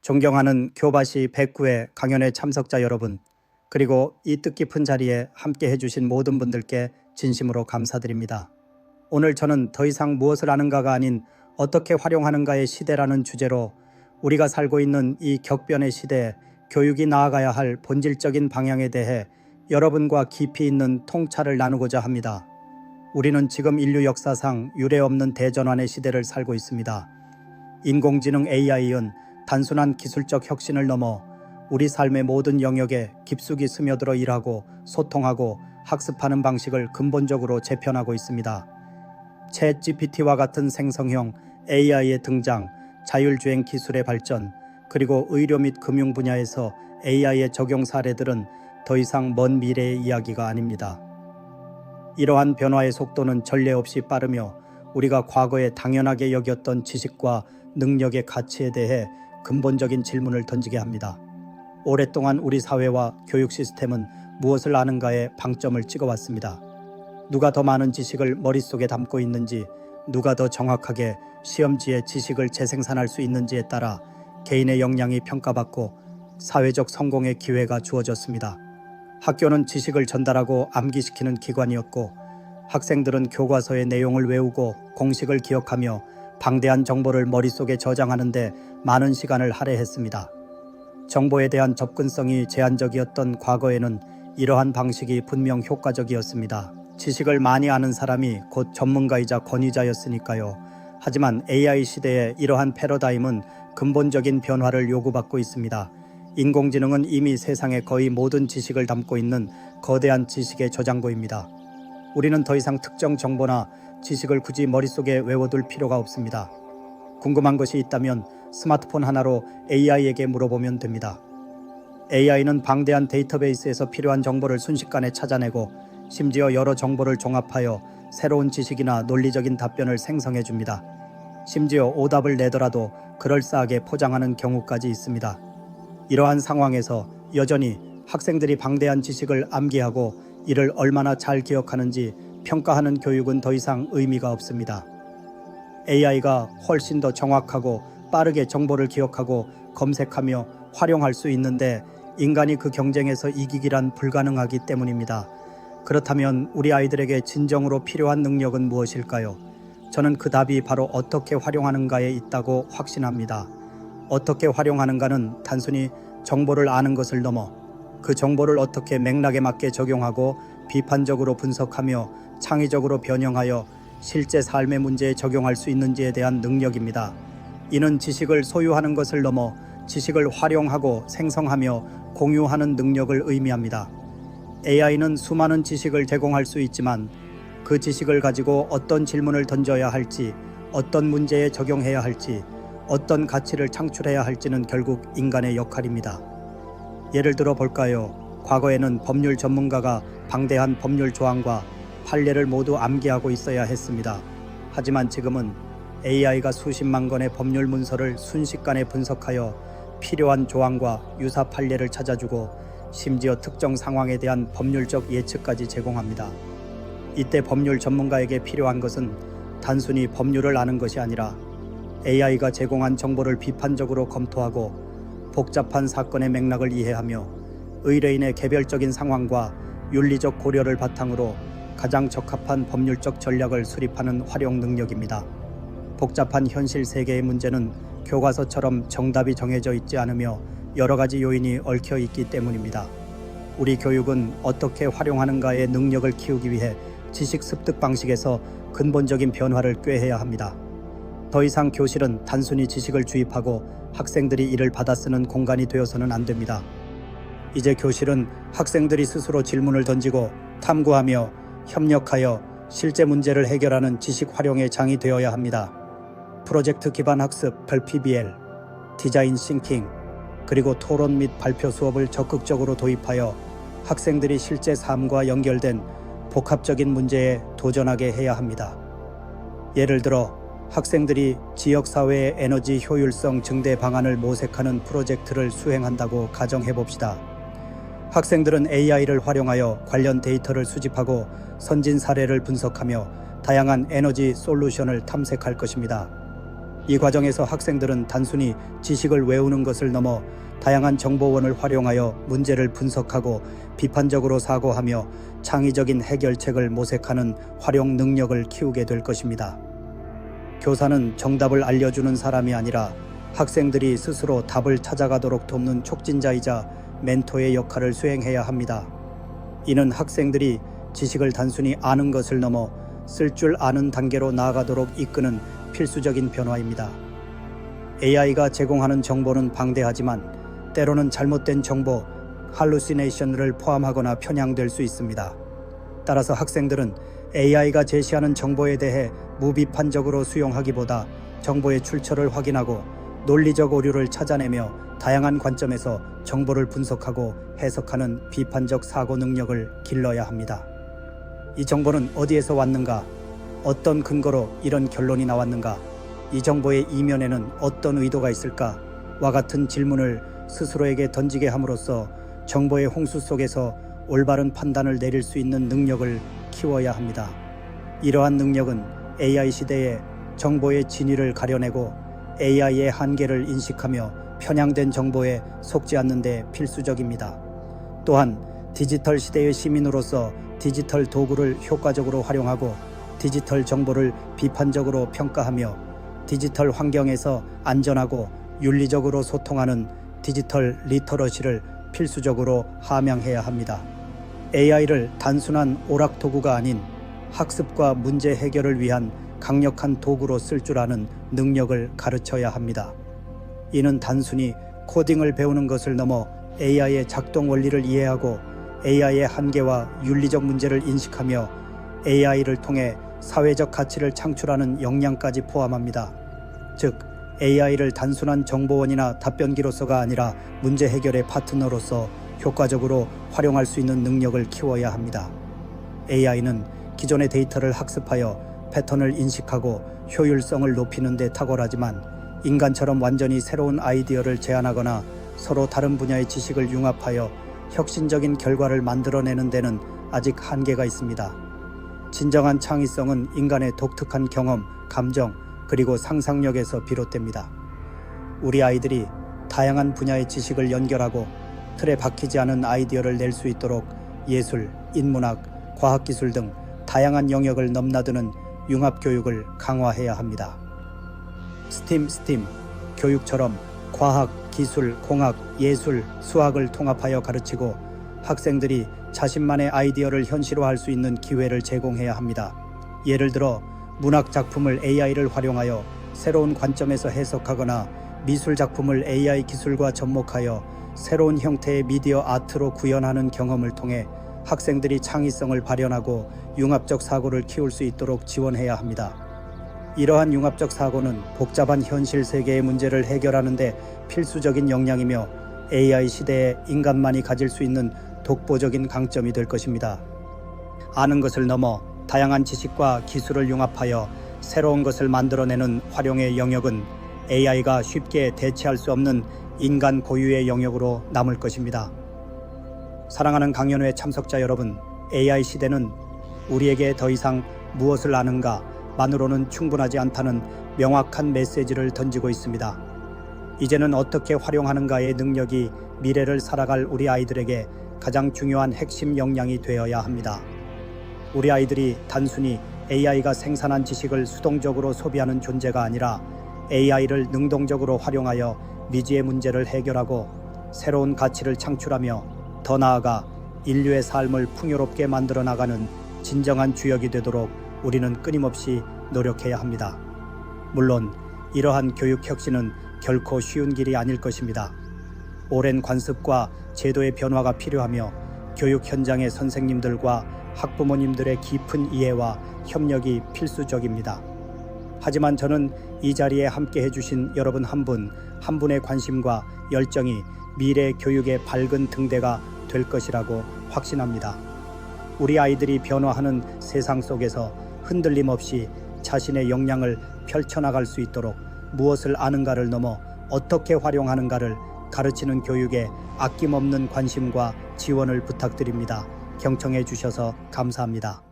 존경하는 교바시 109회 강연회 참석자 여러분, 그리고 이 뜻깊은 자리에 함께 해주신 모든 분들께 진심으로 감사드립니다. 오늘 저는 더 이상 무엇을 아는가가 아닌 어떻게 활용하는가의 시대라는 주제로 우리가 살고 있는 이 격변의 시대에 교육이 나아가야 할 본질적인 방향에 대해 여러분과 깊이 있는 통찰을 나누고자 합니다. 우리는 지금 인류 역사상 유례없는 대전환의 시대를 살고 있습니다. 인공지능 AI는 단순한 기술적 혁신을 넘어 우리 삶의 모든 영역에 깊숙이 스며들어 일하고 소통하고 학습하는 방식을 근본적으로 재편하고 있습니다. 챗 GPT와 같은 생성형 AI의 등장, 자율주행 기술의 발전, 그리고 의료 및 금융 분야에서 AI의 적용 사례들은 더 이상 먼 미래의 이야기가 아닙니다. 이러한 변화의 속도는 전례 없이 빠르며 우리가 과거에 당연하게 여겼던 지식과 능력의 가치에 대해 근본적인 질문을 던지게 합니다. 오랫동안 우리 사회와 교육 시스템은 무엇을 아는가에 방점을 찍어왔습니다. 누가 더 많은 지식을 머릿속에 담고 있는지, 누가 더 정확하게 시험지에 지식을 재생산할 수 있는지에 따라 개인의 역량이 평가받고 사회적 성공의 기회가 주어졌습니다. 학교는 지식을 전달하고 암기시키는 기관이었고, 학생들은 교과서의 내용을 외우고 공식을 기억하며 방대한 정보를 머릿속에 저장하는 데 많은 시간을 할애했습니다. 정보에 대한 접근성이 제한적이었던 과거에는 이러한 방식이 분명 효과적이었습니다. 지식을 많이 아는 사람이 곧 전문가이자 권위자였으니까요. 하지만 AI 시대의 이러한 패러다임은 근본적인 변화를 요구받고 있습니다. 인공지능은 이미 세상의 거의 모든 지식을 담고 있는 거대한 지식의 저장고입니다. 우리는 더 이상 특정 정보나 지식을 굳이 머릿속에 외워둘 필요가 없습니다. 궁금한 것이 있다면 스마트폰 하나로 AI에게 물어보면 됩니다. AI는 방대한 데이터베이스에서 필요한 정보를 순식간에 찾아내고 심지어 여러 정보를 종합하여 새로운 지식이나 논리적인 답변을 생성해 줍니다. 심지어 오답을 내더라도 그럴싸하게 포장하는 경우까지 있습니다. 이러한 상황에서 여전히 학생들이 방대한 지식을 암기하고 이를 얼마나 잘 기억하는지 평가하는 교육은 더 이상 의미가 없습니다. AI가 훨씬 더 정확하고 빠르게 정보를 기억하고 검색하며 활용할 수 있는데 인간이 그 경쟁에서 이기기란 불가능하기 때문입니다. 그렇다면 우리 아이들에게 진정으로 필요한 능력은 무엇일까요? 저는 그 답이 바로 어떻게 활용하는가에 있다고 확신합니다. 어떻게 활용하는가는 단순히 정보를 아는 것을 넘어 그 정보를 어떻게 맥락에 맞게 적용하고 비판적으로 분석하며 창의적으로 변형하여 실제 삶의 문제에 적용할 수 있는지에 대한 능력입니다. 이는 지식을 소유하는 것을 넘어 지식을 활용하고 생성하며 공유하는 능력을 의미합니다. AI는 수많은 지식을 제공할 수 있지만 그 지식을 가지고 어떤 질문을 던져야 할지, 어떤 문제에 적용해야 할지, 어떤 가치를 창출해야 할지는 결국 인간의 역할입니다. 예를 들어 볼까요? 과거에는 법률 전문가가 방대한 법률 조항과 판례를 모두 암기하고 있어야 했습니다. 하지만 지금은 AI가 수십만 건의 법률 문서를 순식간에 분석하여 필요한 조항과 유사 판례를 찾아주고 심지어 특정 상황에 대한 법률적 예측까지 제공합니다. 이때 법률 전문가에게 필요한 것은 단순히 법률을 아는 것이 아니라 AI가 제공한 정보를 비판적으로 검토하고 복잡한 사건의 맥락을 이해하며 의뢰인의 개별적인 상황과 윤리적 고려를 바탕으로 가장 적합한 법률적 전략을 수립하는 활용 능력입니다. 복잡한 현실 세계의 문제는 교과서처럼 정답이 정해져 있지 않으며 여러 가지 요인이 얽혀 있기 때문입니다. 우리 교육은 어떻게 활용하는가의 능력을 키우기 위해 지식 습득 방식에서 근본적인 변화를 꾀해야 합니다. 더 이상 교실은 단순히 지식을 주입하고 학생들이 이를 받아쓰는 공간이 되어서는 안 됩니다. 이제 교실은 학생들이 스스로 질문을 던지고 탐구하며 협력하여 실제 문제를 해결하는 지식 활용의 장이 되어야 합니다. 프로젝트 기반 학습, 별 PBL, 디자인 싱킹, 그리고 토론 및 발표 수업을 적극적으로 도입하여 학생들이 실제 삶과 연결된 복합적인 문제에 도전하게 해야 합니다. 예를 들어 학생들이 지역사회의 에너지 효율성 증대 방안을 모색하는 프로젝트를 수행한다고 가정해봅시다. 학생들은 AI를 활용하여 관련 데이터를 수집하고 선진 사례를 분석하며 다양한 에너지 솔루션을 탐색할 것입니다. 이 과정에서 학생들은 단순히 지식을 외우는 것을 넘어 다양한 정보원을 활용하여 문제를 분석하고 비판적으로 사고하며 창의적인 해결책을 모색하는 활용 능력을 키우게 될 것입니다. 교사는 정답을 알려주는 사람이 아니라 학생들이 스스로 답을 찾아가도록 돕는 촉진자이자 멘토의 역할을 수행해야 합니다. 이는 학생들이 지식을 단순히 아는 것을 넘어 쓸 줄 아는 단계로 나아가도록 이끄는 필수적인 변화입니다. AI가 제공하는 정보는 방대하지만 때로는 잘못된 정보, 할루시네이션을 포함하거나 편향될 수 있습니다. 따라서 학생들은 AI가 제시하는 정보에 대해 무비판적으로 수용하기보다 정보의 출처를 확인하고 논리적 오류를 찾아내며 다양한 관점에서 정보를 분석하고 해석하는 비판적 사고 능력을 길러야 합니다. 이 정보는 어디에서 왔는가? 어떤 근거로 이런 결론이 나왔는가? 이 정보의 이면에는 어떤 의도가 있을까? 와 같은 질문을 스스로에게 던지게 함으로써 정보의 홍수 속에서 올바른 판단을 내릴 수 있는 능력을 키워야 합니다. 이러한 능력은 AI 시대에 정보의 진위를 가려내고 AI의 한계를 인식하며 편향된 정보에 속지 않는 데 필수적입니다. 또한 디지털 시대의 시민으로서 디지털 도구를 효과적으로 활용하고 디지털 정보를 비판적으로 평가하며 디지털 환경에서 안전하고 윤리적으로 소통하는 디지털 리터러시를 필수적으로 함양해야 합니다. AI를 단순한 오락 도구가 아닌 학습과 문제 해결을 위한 강력한 도구로 쓸 줄 아는 능력을 가르쳐야 합니다. 이는 단순히 코딩을 배우는 것을 넘어 AI의 작동 원리를 이해하고 AI의 한계와 윤리적 문제를 인식하며 AI를 통해 사회적 가치를 창출하는 역량까지 포함합니다. 즉, AI를 단순한 정보원이나 답변기로서가 아니라 문제 해결의 파트너로서 효과적으로 활용할 수 있는 능력을 키워야 합니다. AI는 기존의 데이터를 학습하여 패턴을 인식하고 효율성을 높이는 데 탁월하지만 인간처럼 완전히 새로운 아이디어를 제안하거나 서로 다른 분야의 지식을 융합하여 혁신적인 결과를 만들어내는 데는 아직 한계가 있습니다. 진정한 창의성은 인간의 독특한 경험, 감정, 그리고 상상력에서 비롯됩니다. 우리 아이들이 다양한 분야의 지식을 연결하고 틀에 박히지 않은 아이디어를 낼 수 있도록 예술, 인문학, 과학기술 등 다양한 영역을 넘나드는 융합교육을 강화해야 합니다. STEAM 교육처럼 과학, 기술, 공학, 예술, 수학을 통합하여 가르치고 학생들이 자신만의 아이디어를 현실화할 수 있는 기회를 제공해야 합니다. 예를 들어 문학 작품을 AI를 활용하여 새로운 관점에서 해석하거나 미술 작품을 AI 기술과 접목하여 새로운 형태의 미디어 아트로 구현하는 경험을 통해 학생들이 창의성을 발현하고 융합적 사고를 키울 수 있도록 지원해야 합니다. 이러한 융합적 사고는 복잡한 현실 세계의 문제를 해결하는 데 필수적인 역량이며 AI 시대에 인간만이 가질 수 있는 독보적인 강점이 될 것입니다. 아는 것을 넘어 다양한 지식과 기술을 융합하여 새로운 것을 만들어내는 활용의 영역은 AI가 쉽게 대체할 수 없는 인간 고유의 영역으로 남을 것입니다. 사랑하는 강연회 참석자 여러분, AI 시대는 우리에게 더 이상 무엇을 아는가 만으로는 충분하지 않다는 명확한 메시지를 던지고 있습니다. 이제는 어떻게 활용하는가의 능력이 미래를 살아갈 우리 아이들에게 가장 중요한 핵심 역량이 되어야 합니다. 우리 아이들이 단순히 AI가 생산한 지식을 수동적으로 소비하는 존재가 아니라 AI를 능동적으로 활용하여 미지의 문제를 해결하고 새로운 가치를 창출하며 더 나아가 인류의 삶을 풍요롭게 만들어 나가는 진정한 주역이 되도록 우리는 끊임없이 노력해야 합니다. 물론 이러한 교육 혁신은 결코 쉬운 길이 아닐 것입니다. 오랜 관습과 제도의 변화가 필요하며 교육 현장의 선생님들과 학부모님들의 깊은 이해와 협력이 필수적입니다. 하지만 저는 이 자리에 함께 해주신 여러분 한 분 한 분의 관심과 열정이 미래 교육의 밝은 등대가 될 것이라고 확신합니다. 우리 아이들이 변화하는 세상 속에서 흔들림 없이 자신의 역량을 펼쳐나갈 수 있도록 무엇을 아는가를 넘어 어떻게 활용하는가를 가르치는 교육에 아낌없는 관심과 지원을 부탁드립니다. 경청해 주셔서 감사합니다.